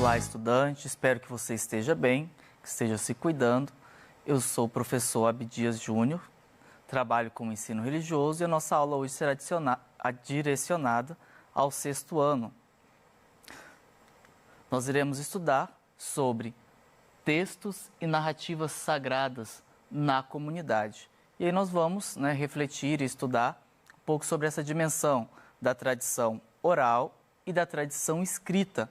Olá, estudante, espero que você esteja bem, que esteja se cuidando. Eu sou o professor Abdias Júnior, trabalho com o ensino religioso e a nossa aula hoje será direcionada ao 6º ano. Nós iremos estudar sobre textos e narrativas sagradas na comunidade. E aí nós vamos refletir e estudar um pouco sobre essa dimensão da tradição oral e da tradição escrita,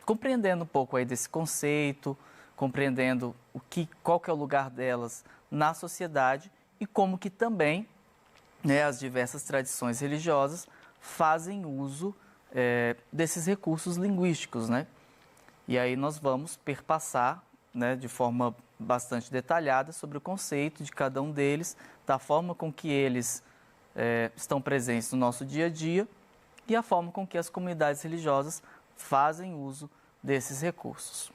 compreendendo um pouco aí desse conceito, compreendendo qual que é o lugar delas na sociedade e como que também as diversas tradições religiosas fazem uso desses recursos linguísticos, E aí nós vamos perpassar de forma bastante detalhada sobre o conceito de cada um deles, da forma com que eles estão presentes no nosso dia a dia e a forma com que as comunidades religiosas fazem uso desses recursos.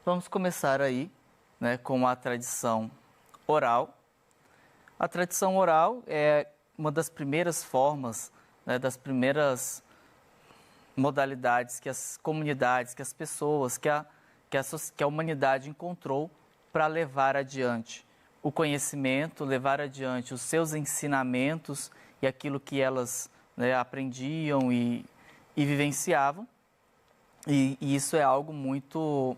Vamos começar aí com a tradição oral. A tradição oral é uma das primeiras formas, das primeiras modalidades que as comunidades, que as pessoas, que a humanidade encontrou para levar adiante o conhecimento, levar adiante os seus ensinamentos e aquilo que elas aprendiam e vivenciavam. E isso é algo muito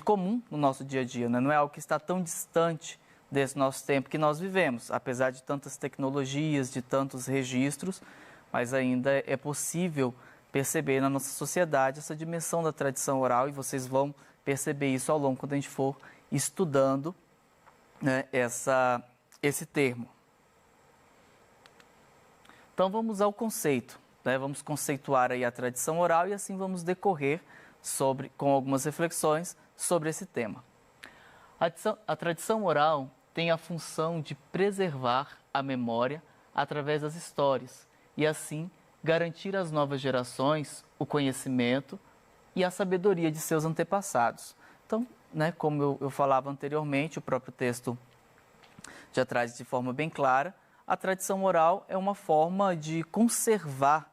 comum no nosso dia a dia, não é algo que está tão distante desse nosso tempo que nós vivemos, apesar de tantas tecnologias, de tantos registros, mas ainda é possível perceber na nossa sociedade essa dimensão da tradição oral e vocês vão perceber isso ao longo quando a gente for estudando esse termo. Então vamos ao conceito, vamos conceituar aí a tradição oral e assim vamos decorrer com algumas reflexões sobre esse tema. A tradição oral tem a função de preservar a memória através das histórias e assim garantir às novas gerações o conhecimento e a sabedoria de seus antepassados. Então, como eu falava anteriormente, o próprio texto já traz de forma bem clara, a tradição oral é uma forma de conservar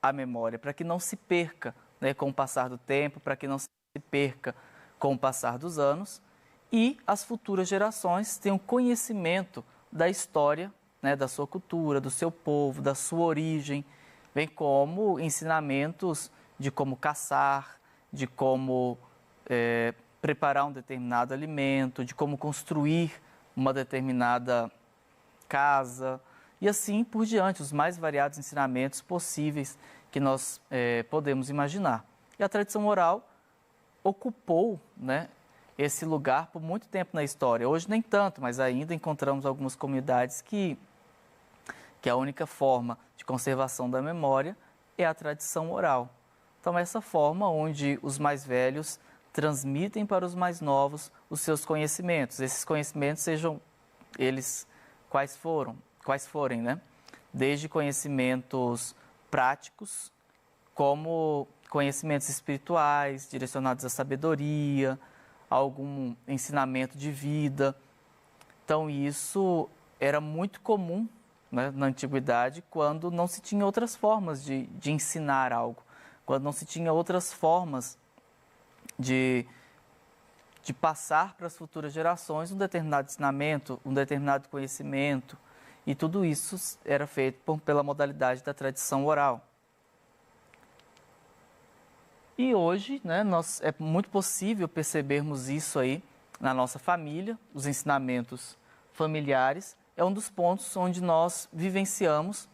a memória, para que não se perca com o passar do tempo, para que não se perca com o passar dos anos, e as futuras gerações tenham conhecimento da história, da sua cultura, do seu povo, da sua origem, bem como ensinamentos de como caçar, de como preparar um determinado alimento, de como construir uma determinada casa e assim por diante, os mais variados ensinamentos possíveis que nós podemos imaginar. E a tradição oral ocupou esse lugar por muito tempo na história. Hoje nem tanto, mas ainda encontramos algumas comunidades que a única forma de conservação da memória é a tradição oral. Então, essa forma onde os mais velhos transmitem para os mais novos os seus conhecimentos. Esses conhecimentos, sejam eles quais forem, Desde conhecimentos práticos, como conhecimentos espirituais, direcionados à sabedoria, algum ensinamento de vida. Então, isso era muito comum na antiguidade, quando não se tinha outras formas de ensinar algo, quando não se tinha outras formas de passar para as futuras gerações um determinado ensinamento, um determinado conhecimento, e tudo isso era feito pela modalidade da tradição oral. E hoje, é muito possível percebermos isso aí na nossa família, os ensinamentos familiares, é um dos pontos onde nós vivenciamos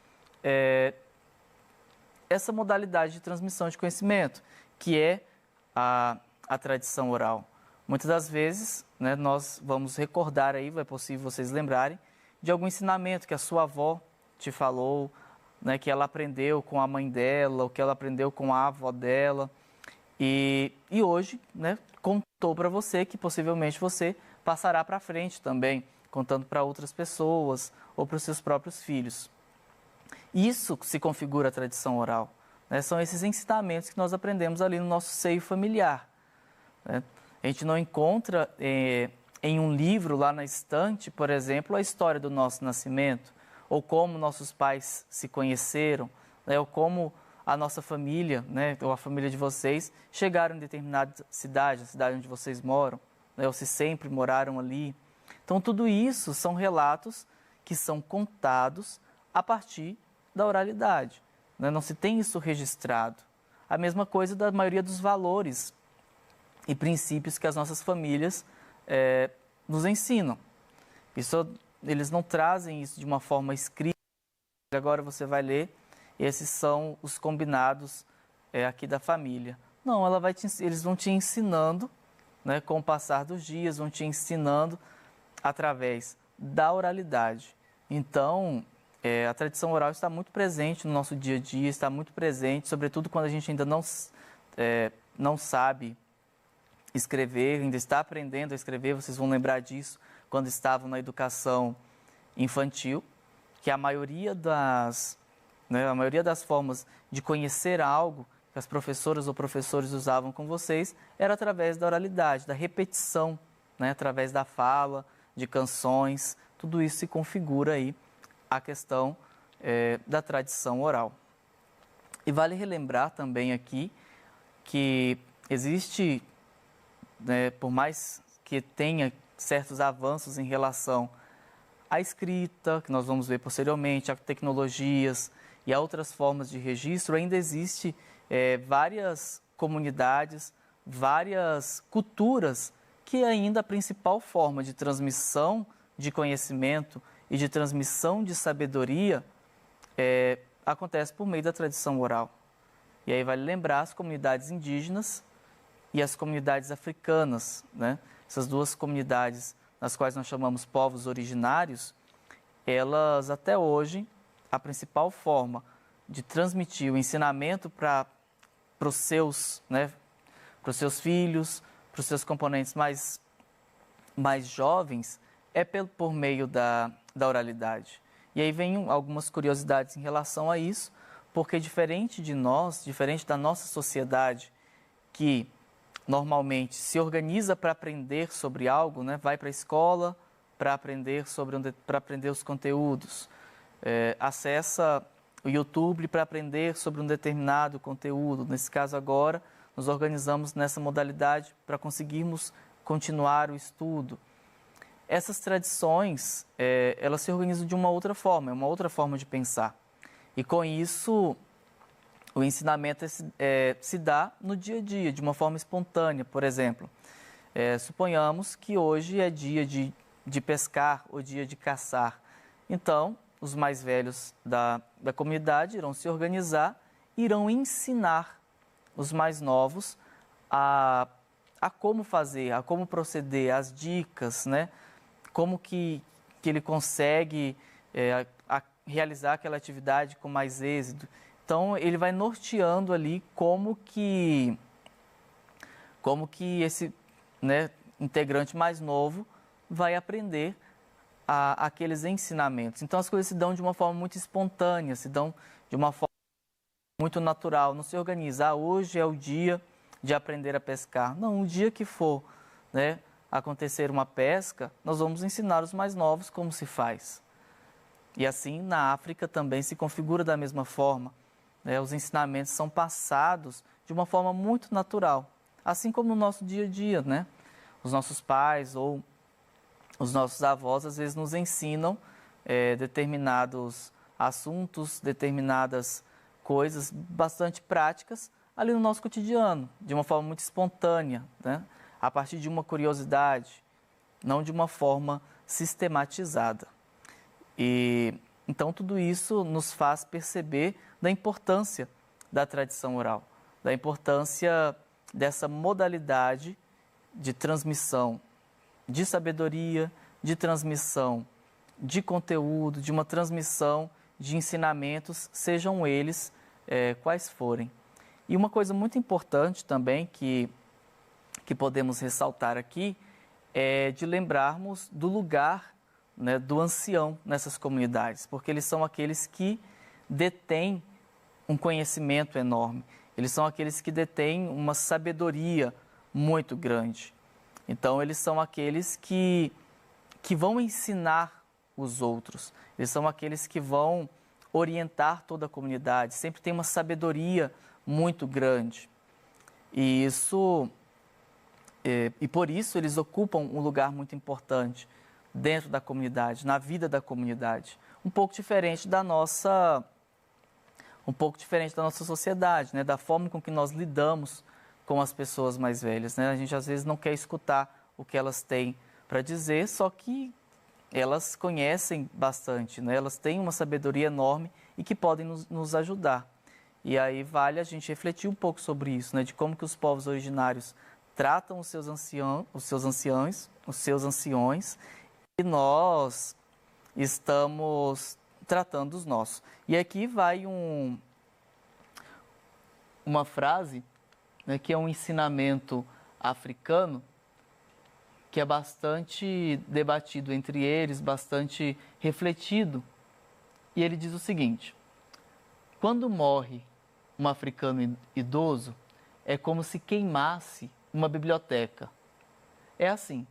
essa modalidade de transmissão de conhecimento, que é a tradição oral. Muitas das vezes, nós vamos recordar aí, é possível vocês lembrarem, de algum ensinamento que a sua avó te falou, que ela aprendeu com a mãe dela, ou que ela aprendeu com a avó dela, e hoje, contou para você que possivelmente você passará para frente também, contando para outras pessoas ou para os seus próprios filhos. Isso se configura a tradição oral. São esses ensinamentos que nós aprendemos ali no nosso seio familiar. A gente não encontra em um livro lá na estante, por exemplo, a história do nosso nascimento, ou como nossos pais se conheceram, né, ou como a nossa família, né, ou a família de vocês, chegaram em determinada cidade, a cidade onde vocês moram, né, ou se sempre moraram ali. Então, tudo isso são relatos que são contados a partir da oralidade, né? Não se tem isso registrado. A mesma coisa da maioria dos valores e princípios que as nossas famílias nos ensinam. Eles não trazem isso de uma forma escrita. Agora você vai ler, esses são os combinados aqui da família. Não, eles vão te ensinando, né, com o passar dos dias, vão te ensinando através da oralidade. Então, a tradição oral está muito presente no nosso dia a dia, está muito presente, sobretudo quando a gente ainda não sabe escrever, ainda está aprendendo a escrever. Vocês vão lembrar disso quando estavam na educação infantil, que a maioria das formas de conhecer algo que as professoras ou professores usavam com vocês era através da oralidade, da repetição, né? Através da fala, de canções. Tudo isso se configura aí a questão da tradição oral. E vale relembrar também aqui que existe, né, por mais que tenha certos avanços em relação à escrita, que nós vamos ver posteriormente, a tecnologias e a outras formas de registro, ainda existe várias comunidades, várias culturas que ainda a principal forma de transmissão de conhecimento e de transmissão de sabedoria acontece por meio da tradição oral. E aí vale lembrar as comunidades indígenas e as comunidades africanas, né? Essas duas comunidades, nas quais nós chamamos povos originários, elas até hoje, a principal forma de transmitir o ensinamento para os seus filhos, para os seus componentes mais jovens, por meio da oralidade. E aí vem algumas curiosidades em relação a isso, porque diferente de nós, diferente da nossa sociedade, que normalmente se organiza para aprender sobre algo, né? Vai para a escola para aprender os conteúdos, acessa o YouTube para aprender sobre um determinado conteúdo. Nesse caso agora, nos organizamos nessa modalidade para conseguirmos continuar o estudo. Essas tradições, elas se organizam de uma outra forma, é uma outra forma de pensar. E com isso, o ensinamento se dá no dia a dia, de uma forma espontânea. Por exemplo, suponhamos que hoje é dia de pescar ou dia de caçar. Então, os mais velhos da comunidade irão se organizar, irão ensinar os mais novos a como fazer, a como proceder, as dicas, né? Como que ele consegue realizar aquela atividade com mais êxito. Então, ele vai norteando ali como que esse, né, integrante mais novo vai aprender aqueles ensinamentos. Então, as coisas se dão de uma forma muito espontânea, se dão de uma forma muito natural. Não se organiza, hoje é o dia de aprender a pescar. Não, o dia que for, né, acontecer uma pesca, nós vamos ensinar os mais novos como se faz. E assim, na África também se configura da mesma forma. Os ensinamentos são passados de uma forma muito natural, assim como no nosso dia a dia, né? Os nossos pais ou os nossos avós às vezes nos ensinam determinados assuntos, determinadas coisas bastante práticas ali no nosso cotidiano, de uma forma muito espontânea, né? A partir de uma curiosidade, não de uma forma sistematizada. E então tudo isso nos faz perceber da importância da tradição oral, da importância dessa modalidade de transmissão de sabedoria, de transmissão de conteúdo, de uma transmissão de ensinamentos, sejam eles quais forem. E uma coisa muito importante também que podemos ressaltar aqui é de lembrarmos do lugar, né, do ancião nessas comunidades, porque eles são aqueles que detêm um conhecimento enorme, eles são aqueles que detêm uma sabedoria muito grande. Então, eles são aqueles que vão ensinar os outros, eles são aqueles que vão orientar toda a comunidade, sempre tem uma sabedoria muito grande. E por isso eles ocupam um lugar muito importante dentro da comunidade, na vida da comunidade, um pouco diferente da nossa sociedade, né? Da forma com que nós lidamos com as pessoas mais velhas, né? A gente às vezes não quer escutar o que elas têm para dizer, só que elas conhecem bastante, né? Elas têm uma sabedoria enorme e que podem nos ajudar. E aí vale a gente refletir um pouco sobre isso, né? De como que os povos originários tratam os seus anciões, e nós estamos tratando os nossos. E aqui vai uma frase, né, que é um ensinamento africano, que é bastante debatido entre eles, bastante refletido. E ele diz o seguinte: quando morre um africano idoso, é como se queimasse uma biblioteca. É assim,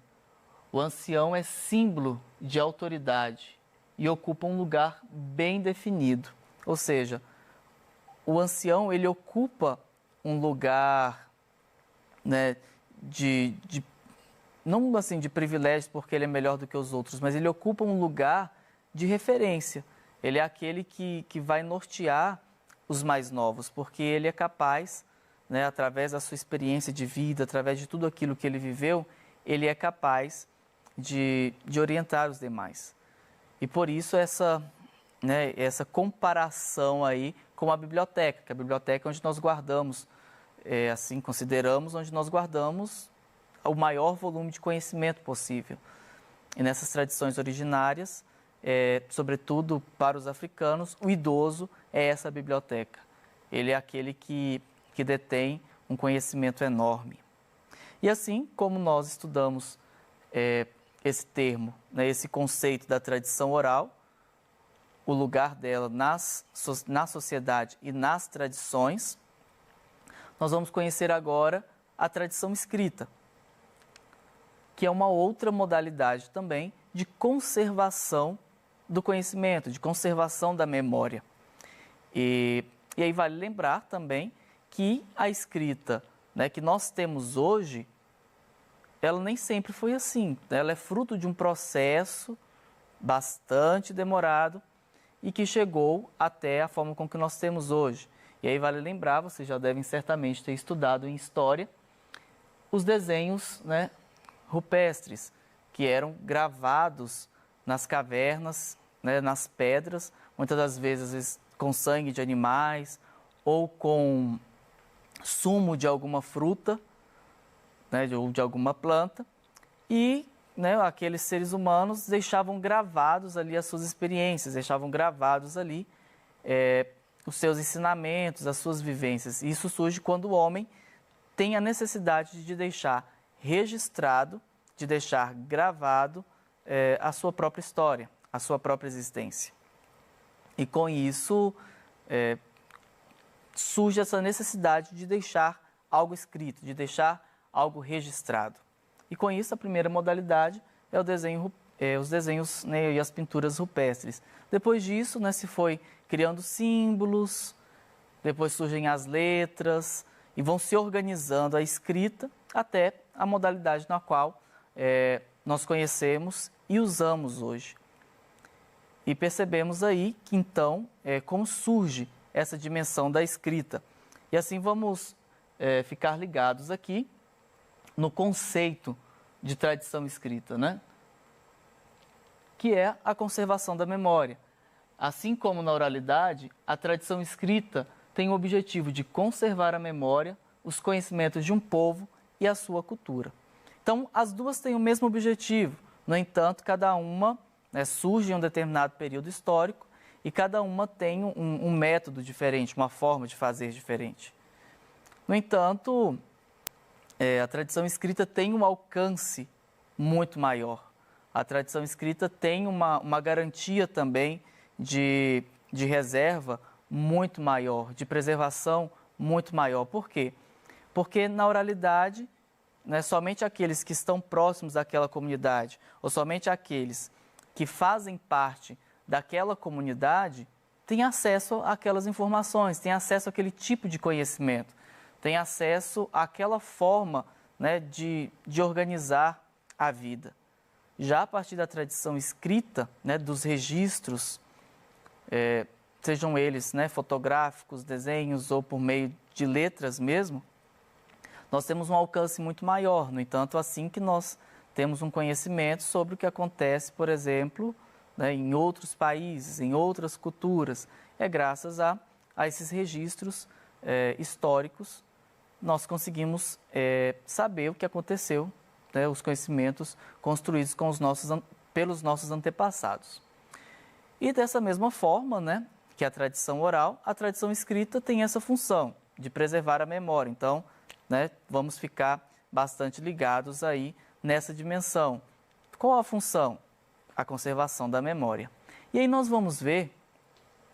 o ancião é símbolo de autoridade e ocupa um lugar bem definido. Ou seja, o ancião, ele ocupa um lugar, né, não assim de privilégio porque ele é melhor do que os outros, mas ele ocupa um lugar de referência. Ele é aquele que vai nortear os mais novos, porque ele é capaz, né, através da sua experiência de vida, através de tudo aquilo que ele viveu, ele é capaz de orientar os demais. E por isso essa comparação aí com a biblioteca, que a biblioteca é onde nós guardamos, assim consideramos, onde nós guardamos o maior volume de conhecimento possível. E nessas tradições originárias, sobretudo para os africanos, o idoso é essa biblioteca. Ele é aquele que detém um conhecimento enorme. E assim como nós estudamos esse termo, né, esse conceito da tradição oral, o lugar dela na sociedade e nas tradições, nós vamos conhecer agora a tradição escrita, que é uma outra modalidade também de conservação do conhecimento, de conservação da memória. E aí vale lembrar também que a escrita, né, que nós temos hoje, ela nem sempre foi assim. Ela é fruto de um processo bastante demorado e que chegou até a forma com que nós temos hoje. E aí vale lembrar, vocês já devem certamente ter estudado em história, os desenhos, né, rupestres, que eram gravados nas cavernas, né, nas pedras, muitas das vezes com sangue de animais ou com sumo de alguma fruta, né, ou de alguma planta, e, né, aqueles seres humanos deixavam gravados ali as suas experiências, deixavam gravados ali os seus ensinamentos, as suas vivências. E isso surge quando o homem tem a necessidade de deixar registrado, de deixar gravado a sua própria história, a sua própria existência. E com isso surge essa necessidade de deixar algo escrito, de deixar algo registrado. E com isso a primeira modalidade é os desenhos, né, e as pinturas rupestres. Depois disso, né, se foi criando símbolos, depois surgem as letras e vão se organizando a escrita até a modalidade na qual nós conhecemos e usamos hoje. E percebemos aí que então como surge essa dimensão da escrita. E assim vamos ficar ligados aqui no conceito de tradição escrita, né? Que é a conservação da memória. Assim como na oralidade, a tradição escrita tem o objetivo de conservar a memória, os conhecimentos de um povo e a sua cultura. Então, as duas têm o mesmo objetivo. No entanto, cada uma surge em um determinado período histórico e cada uma tem um método diferente, uma forma de fazer diferente. No entanto, a tradição escrita tem um alcance muito maior. A tradição escrita tem uma garantia também de reserva muito maior, de preservação muito maior. Por quê? Porque na oralidade, né, somente aqueles que estão próximos daquela comunidade, ou somente aqueles que fazem parte daquela comunidade, tem acesso àquelas informações, tem acesso àquele tipo de conhecimento, tem acesso àquela forma, né, de organizar a vida. Já a partir da tradição escrita, né, dos registros, sejam eles, né, fotográficos, desenhos ou por meio de letras mesmo, nós temos um alcance muito maior. No entanto, assim que nós temos um conhecimento sobre o que acontece, por exemplo, né, em outros países, em outras culturas, é graças a esses registros históricos, nós conseguimos saber o que aconteceu, né, os conhecimentos construídos pelos nossos antepassados. E dessa mesma forma, né, que a tradição oral, a tradição escrita tem essa função de preservar a memória. Então, né, vamos ficar bastante ligados aí nessa dimensão. Qual a função? A conservação da memória. E aí nós vamos ver,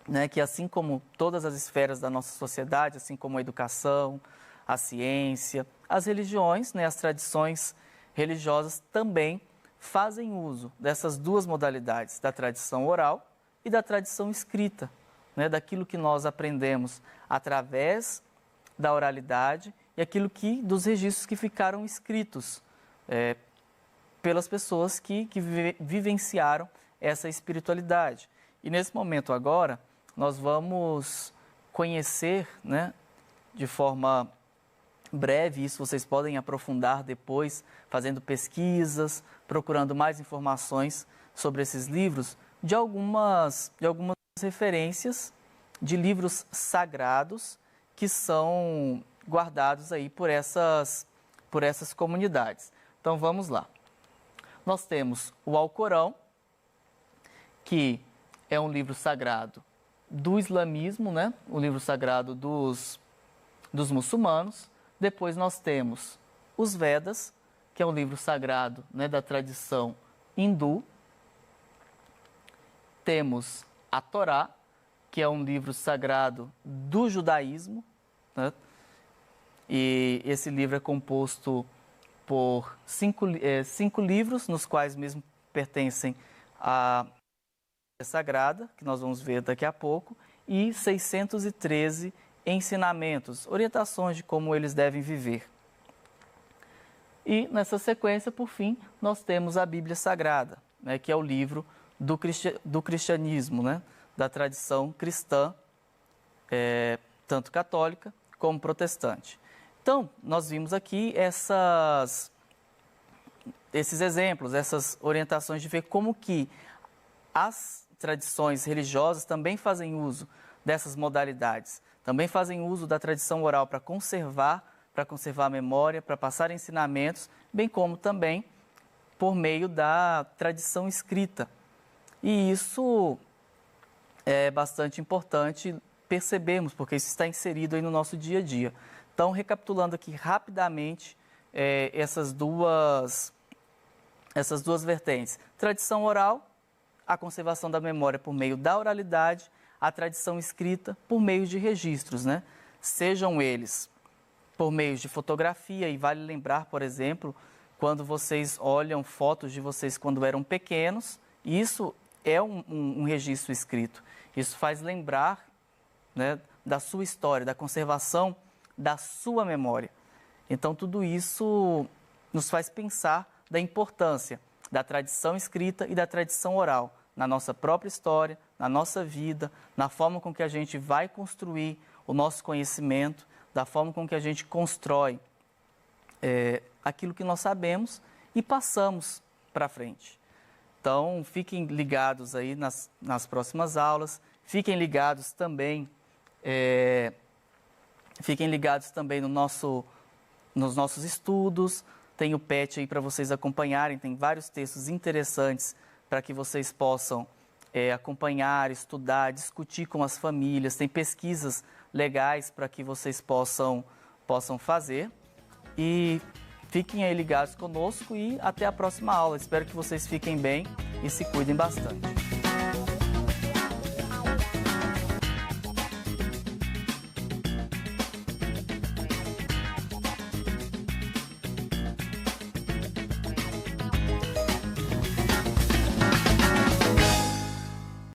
né, que assim como todas as esferas da nossa sociedade, assim como a educação, a ciência, as religiões, né, as tradições religiosas também fazem uso dessas duas modalidades, da tradição oral e da tradição escrita, né, daquilo que nós aprendemos através da oralidade e aquilo dos registros que ficaram escritos pelas pessoas que vivenciaram essa espiritualidade. E nesse momento agora, nós vamos conhecer, né, de forma breve, isso vocês podem aprofundar depois, fazendo pesquisas, procurando mais informações sobre esses livros, de algumas referências de livros sagrados que são guardados aí por essas comunidades. Então vamos lá. Nós temos o Alcorão, que é um livro sagrado do islamismo, né? O livro sagrado dos muçulmanos. Depois nós temos os Vedas, que é um livro sagrado, né, da tradição hindu. Temos a Torá, que é um livro sagrado do judaísmo, né? E esse livro é composto por cinco livros, nos quais mesmo pertencem à Sagrada, que nós vamos ver daqui a pouco, e 613 ensinamentos, orientações de como eles devem viver. E nessa sequência, por fim, nós temos a Bíblia Sagrada, né, que é o livro do cristianismo, né, da tradição cristã, tanto católica como protestante. Então, nós vimos aqui esses exemplos, essas orientações de ver como que as tradições religiosas também fazem uso dessas modalidades, também fazem uso da tradição oral para conservar a memória, para passar ensinamentos, bem como também por meio da tradição escrita. E isso é bastante importante percebermos, porque isso está inserido aí no nosso dia a dia. Então, recapitulando aqui rapidamente essas duas vertentes. Tradição oral, a conservação da memória por meio da oralidade, a tradição escrita por meio de registros, né? Sejam eles por meio de fotografia, e vale lembrar, por exemplo, quando vocês olham fotos de vocês quando eram pequenos, isso é um registro escrito. Isso faz lembrar, né, da sua história, da conservação da sua memória. Então, tudo isso nos faz pensar da importância da tradição escrita e da tradição oral na nossa própria história, na nossa vida, na forma com que a gente vai construir o nosso conhecimento, da forma com que a gente constrói aquilo que nós sabemos e passamos para frente. Então, fiquem ligados aí nas próximas aulas, fiquem ligados também nos nossos estudos. Tem o PET aí para vocês acompanharem, tem vários textos interessantes para que vocês possam acompanhar, estudar, discutir com as famílias. Tem pesquisas legais para que vocês possam fazer. E fiquem aí ligados conosco e até a próxima aula. Espero que vocês fiquem bem e se cuidem bastante.